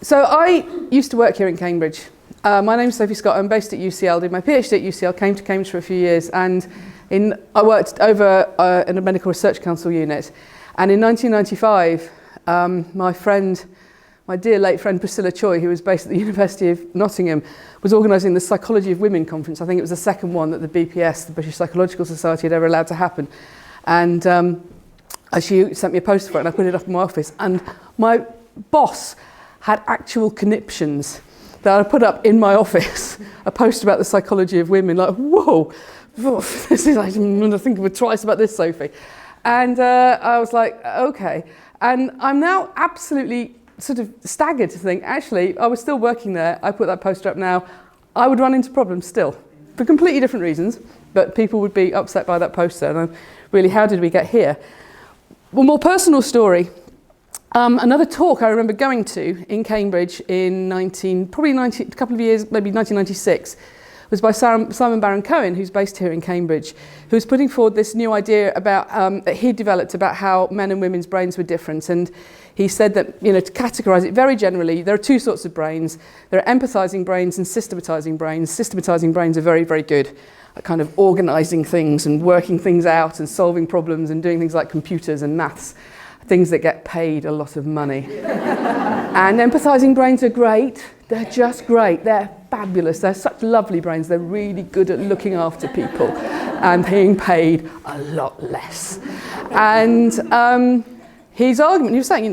So I used to work here in Cambridge. My name's Sophie Scott. I'm based at UCL, did my PhD at UCL, came to Cambridge for a few years, and I worked over in a medical research council unit. And in 1995, my dear late friend Priscilla Choi, who was based at the University of Nottingham, was organising the Psychology of Women conference. I think it was the second one that the BPS, the British Psychological Society, had ever allowed to happen. And she sent me a poster for it, and I put it up in my office. And my boss had actual conniptions that I put up in my office, a poster about the psychology of women, like, whoa, this is, I'm going to think of it twice about this, Sophie. And I was like, okay. And I'm now absolutely sort of staggered to think, actually, I was still working there, I put that poster up now, I would run into problems still, for completely different reasons, but people would be upset by that poster, and really, how did we get here? Well, more personal story. Another talk I remember going to in Cambridge in a couple of years, maybe 1996, was by Simon Baron-Cohen, who's based here in Cambridge, who was putting forward this new idea about that he'd developed about how men and women's brains were different. And he said that, to categorise it very generally, there are two sorts of brains. There are empathising brains and systematising brains. Systematising brains are very, very good at kind of organising things and working things out and solving problems and doing things like computers and maths. Things that get paid a lot of money. And empathising brains are great. They're just great. They're fabulous. They're such lovely brains. They're really good at looking after people and being paid a lot less. And his argument, he was saying,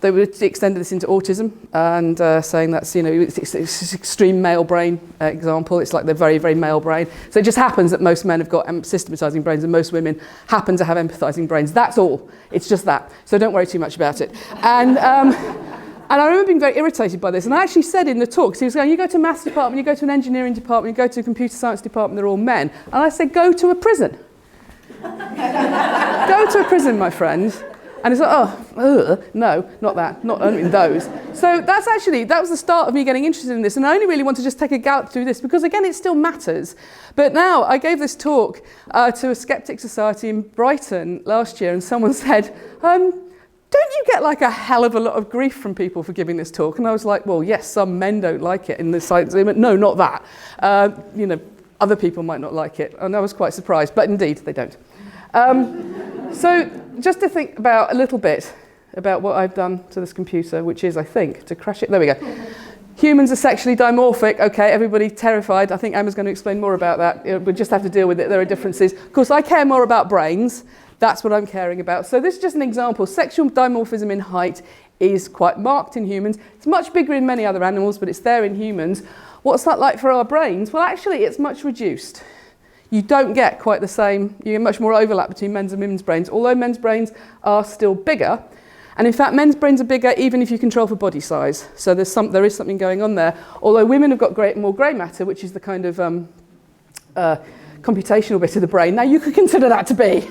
they would extend this into autism and saying that's, it's an extreme male brain example. It's like the very, very male brain. So it just happens that most men have got systematising brains and most women happen to have empathising brains. That's all. It's just that. So don't worry too much about it. And I remember being very irritated by this. And I actually said in the talk, so he was going, you go to a maths department, you go to an engineering department, you go to a computer science department, they're all men. And I said, go to a prison. Go to a prison, my friend. And it's like, no, not that, not only those. So that was the start of me getting interested in this. And I only really want to just take a gallop through this because, again, it still matters. But now I gave this talk to a skeptic society in Brighton last year, and someone said, don't you get like a hell of a lot of grief from people for giving this talk? And I was like, well, yes, some men don't like it in the science. No, not that. Other people might not like it. And I was quite surprised, but indeed, they don't. So just to think about a little bit about what I've done to this computer, which is, I think, to crash it. There we go. Humans are sexually dimorphic. Okay, everybody terrified. I think Emma's going to explain more about that. We just have to deal with it. There are differences. Of course, I care more about brains. That's what I'm caring about. So this is just an example. Sexual dimorphism in height is quite marked in humans. It's much bigger in many other animals, but it's there in humans. What's that like for our brains? Well, actually, it's much reduced. You don't get quite the same, you get much more overlap between men's and women's brains, although men's brains are still bigger. And in fact, men's brains are bigger even if you control for body size. So there is something going on there. Although women have got more grey matter, which is the kind of computational bit of the brain. Now, you could consider that to be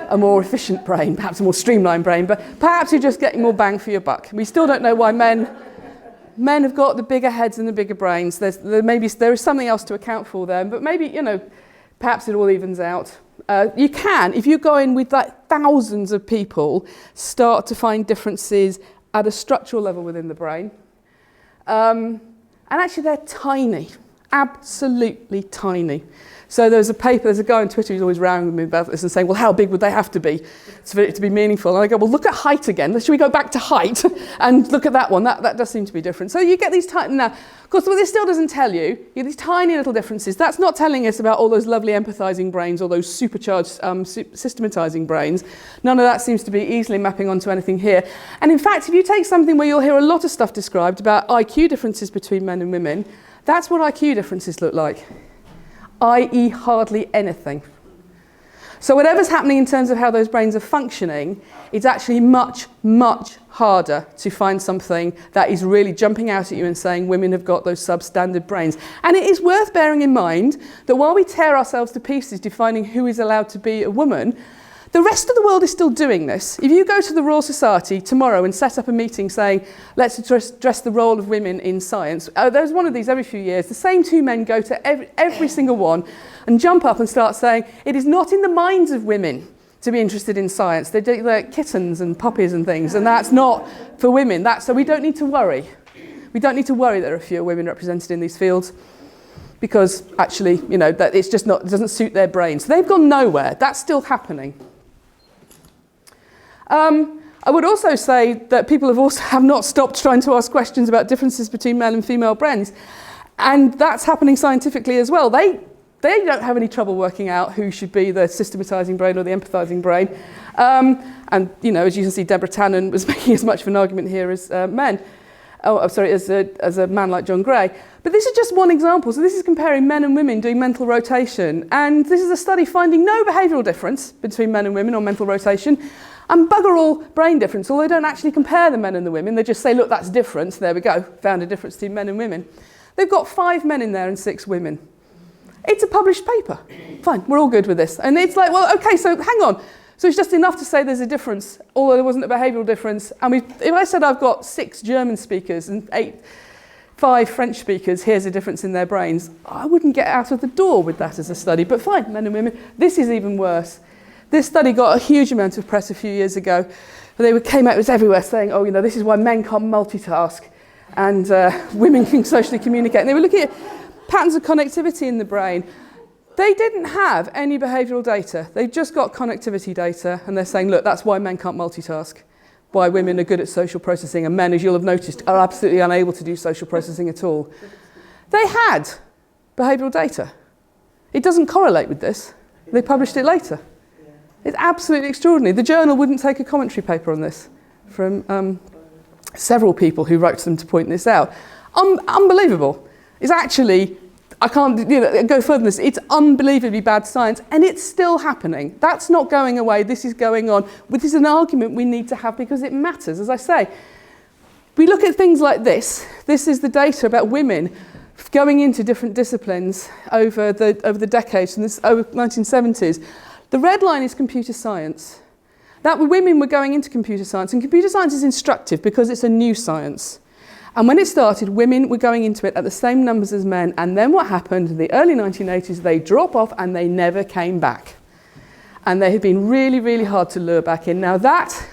a more efficient brain, perhaps a more streamlined brain, but perhaps you're just getting more bang for your buck. We still don't know why men have got the bigger heads and the bigger brains. There is something else to account for there, but maybe, perhaps it all evens out. You can, if you go in with like thousands of people, start to find differences at a structural level within the brain. And actually they're tiny, absolutely tiny. So there's a guy on Twitter who's always rounding me about this and saying, well, how big would they have to be for it to be meaningful? And I go, well, look at height again. Should we go back to height and look at that one? That does seem to be different. So you get these tiny, now, of course, what this still doesn't tell you these tiny little differences. That's not telling us about all those lovely empathising brains or those supercharged systematising brains. None of that seems to be easily mapping onto anything here. And in fact, if you take something where you'll hear a lot of stuff described about IQ differences between men and women, that's what IQ differences look like. i.e. hardly anything. So whatever's happening in terms of how those brains are functioning, it's actually much, much harder to find something that is really jumping out at you and saying women have got those substandard brains. And it is worth bearing in mind that while we tear ourselves to pieces defining who is allowed to be a woman, the rest of the world is still doing this. If you go to the Royal Society tomorrow and set up a meeting saying, let's address the role of women in science, there's one of these every few years, the same two men go to every single one and jump up and start saying, it is not in the minds of women to be interested in science. They're kittens and puppies and things, and that's not for women. So we don't need to worry. We don't need to worry there are fewer women represented in these fields, because actually, that it's just not, it doesn't suit their brains. So they've gone nowhere. That's still happening. I would also say that people have not stopped trying to ask questions about differences between male and female brains, and that's happening scientifically as well. They don't have any trouble working out who should be the systematising brain or the empathising brain. And as you can see, Deborah Tannen was making as much of an argument here as men. As a man like John Gray. But this is just one example. So this is comparing men and women doing mental rotation. And this is a study finding no behavioural difference between men and women on mental rotation, and bugger all brain difference, although they don't actually compare the men and the women. They just say, look, that's different. There we go, found a difference between men and women. They've got 5 men in there and 6 women. It's a published paper. Fine, we're all good with this. And it's like, well, okay, so hang on. So it's just enough to say there's a difference, although there wasn't a behavioural difference. And if I said I've got 6 German speakers and 5 French speakers, here's a difference in their brains, I wouldn't get out of the door with that as a study. But fine, men and women. This is even worse. This study got a huge amount of press a few years ago. They came out, it was everywhere, saying, this is why men can't multitask and women can socially communicate. And they were looking at patterns of connectivity in the brain. They didn't have any behavioural data. They've just got connectivity data, and they're saying, look, that's why men can't multitask, why women are good at social processing, and men, as you'll have noticed, are absolutely unable to do social processing at all. They had behavioural data. It doesn't correlate with this. They published it later. It's absolutely extraordinary. The journal wouldn't take a commentary paper on this from several people who wrote to them to point this out. Unbelievable. It's actually, I can't go further than this. It's unbelievably bad science, and it's still happening. That's not going away. This is going on. This is an argument we need to have because it matters. As I say, we look at things like this. This is the data about women going into different disciplines over the decades, from this over 1970s. The red line is computer science. That women were going into computer science, and computer science is instructive because it's a new science. And when it started, women were going into it at the same numbers as men. And then what happened in the early 1980s, they drop off and they never came back. And they have been really, really hard to lure back in. Now that,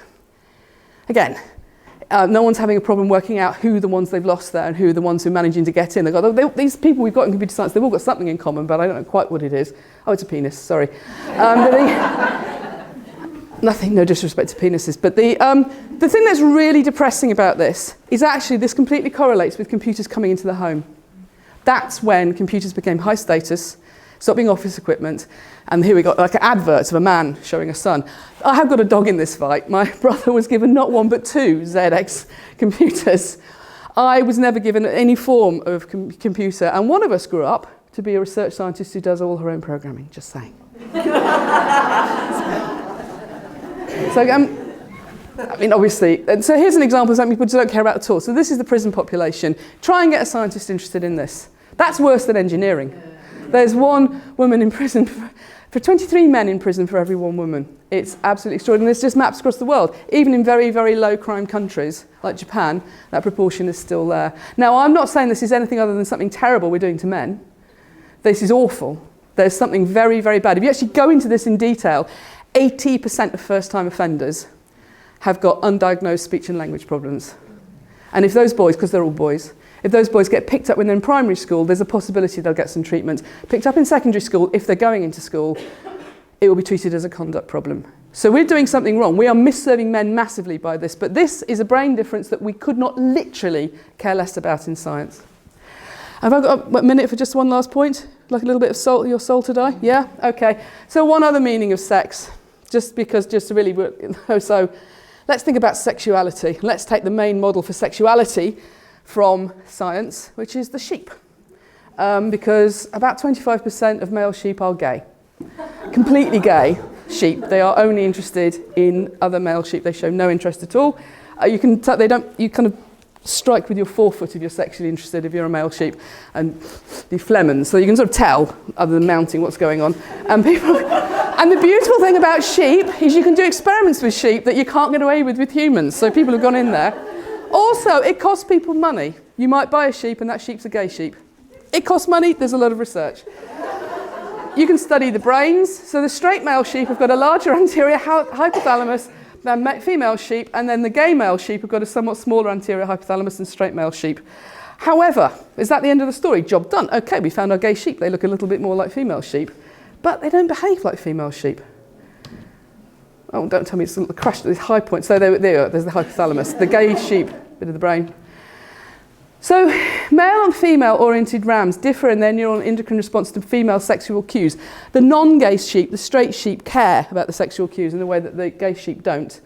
again, no one's having a problem working out who the ones they've lost there and who are the ones who are managing to get in. These people we've got in computer science, they've all got something in common, but I don't know quite what it is. Oh, it's a penis, sorry. Nothing, no disrespect to penises. But the thing that's really depressing about this is actually this completely correlates with computers coming into the home. That's when computers became high status, stopped being office equipment, and here we got like adverts of a man showing a son. I have got a dog in this fight. My brother was given not 1 but 2 ZX computers. I was never given any form of computer, and one of us grew up to be a research scientist who does all her own programming, just saying. So, obviously, and so here's an example of something people don't care about at all. So this is the prison population. Try and get a scientist interested in this. That's worse than engineering. There's 1 woman in prison for 23 men in prison for every 1 woman. It's absolutely extraordinary. There's just maps across the world. Even in very, very low crime countries like Japan, that proportion is still there. Now, I'm not saying this is anything other than something terrible we're doing to men. This is awful. There's something very, very bad. If you actually go into this in detail, 80% of first-time offenders have got undiagnosed speech and language problems. And if those boys, because they're all boys, if those boys get picked up when they're in primary school, there's a possibility they'll get some treatment. Picked up in secondary school, if they're going into school, it will be treated as a conduct problem. So we're doing something wrong. We are misserving men massively by this. But this is a brain difference that we could not literally care less about in science. Have I got a minute for just one last point? Like a little bit of salt, your soul to die? Yeah? Okay. So one other meaning of sex. Just to really... So let's think about sexuality. Let's take the main model for sexuality from science, which is the sheep. Because about 25% of male sheep are gay. Completely gay sheep. They are only interested in other male sheep. They show no interest at all. You kind of strike with your forefoot if you're sexually interested, if you're a male sheep, and the flemons. So you can sort of tell, other than mounting, what's going on. And the beautiful thing about sheep is you can do experiments with sheep that you can't get away with humans. So people have gone in there. Also, it costs people money. You might buy a sheep and that sheep's a gay sheep. It costs money, there's a lot of research. you can study the brains. So the straight male sheep have got a larger anterior hypothalamus than female sheep, and then the gay male sheep have got a somewhat smaller anterior hypothalamus than straight male sheep. However, is that the end of the story? Job done. Okay, we found our gay sheep. They look a little bit more like female sheep, but they don't behave like female sheep. Oh, don't tell me it's crashed at this high point. So there you are, there's the hypothalamus. The gay sheep, bit of the brain. So male and female oriented rams differ in their neural and endocrine response to female sexual cues. The non-gay sheep, the straight sheep, care about the sexual cues in a way that the gay sheep don't.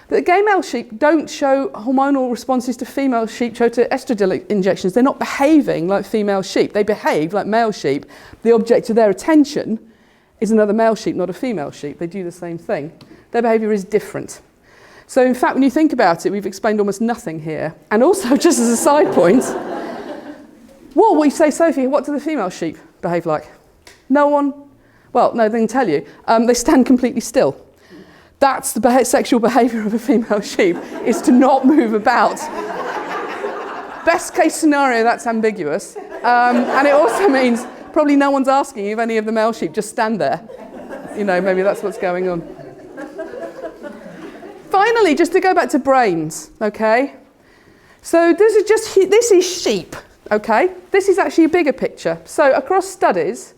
The gay male sheep don't show hormonal responses to female sheep, show to estradiol injections. They're not behaving like female sheep. They behave like male sheep. The object of their attention is another male sheep, not a female sheep. They do the same thing. Their behaviour is different. So in fact, when you think about it, we've explained almost nothing here. And also, just as a side point, well, we say, Sophie, what do the female sheep behave like? No one, well, no, they can tell you. They stand completely still. That's the sexual behaviour of a female sheep, is to not move about. Best case scenario, that's ambiguous. And it also means probably no one's asking if any of the male sheep just stand there. You know, maybe that's what's going on. Finally, just to go back to brains, okay? So this is sheep, okay? This is actually a bigger picture. So across studies,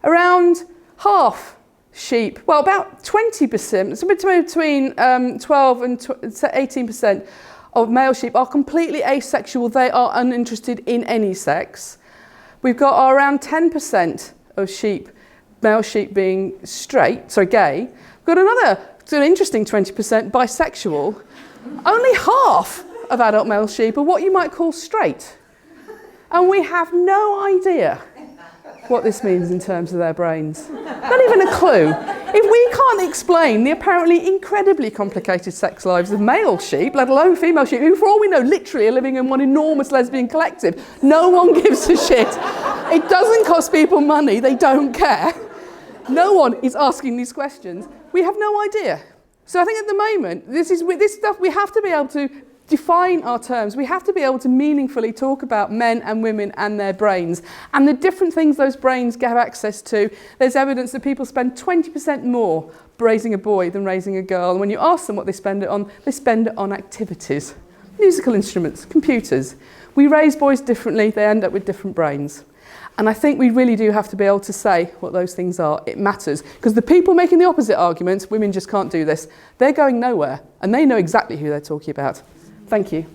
around half sheep, well, about 20%, so between 12 and 18% of male sheep are completely asexual. They are uninterested in any sex. We've got around 10% of sheep, male sheep being gay. We've got another interesting 20% bisexual. Only half of adult male sheep are what you might call straight. And we have no idea what this means in terms of their brains. Not even a clue. If we can't explain the apparently incredibly complicated sex lives of male sheep, let alone female sheep, who for all we know literally are living in one enormous lesbian collective, no one gives a shit. It doesn't cost people money, they don't care. No one is asking these questions. We have no idea. So I think at the moment, this stuff, we have to be able to define our terms. We have to be able to meaningfully talk about men and women and their brains and the different things those brains have access to. There's evidence that people spend 20% more raising a boy than raising a girl. And when you ask them what they spend it on activities, musical instruments, computers. We raise boys differently, they end up with different brains. And I think we really do have to be able to say what those things are. It matters. Because the people making the opposite arguments, women just can't do this, they're going nowhere. And they know exactly who they're talking about. Thank you.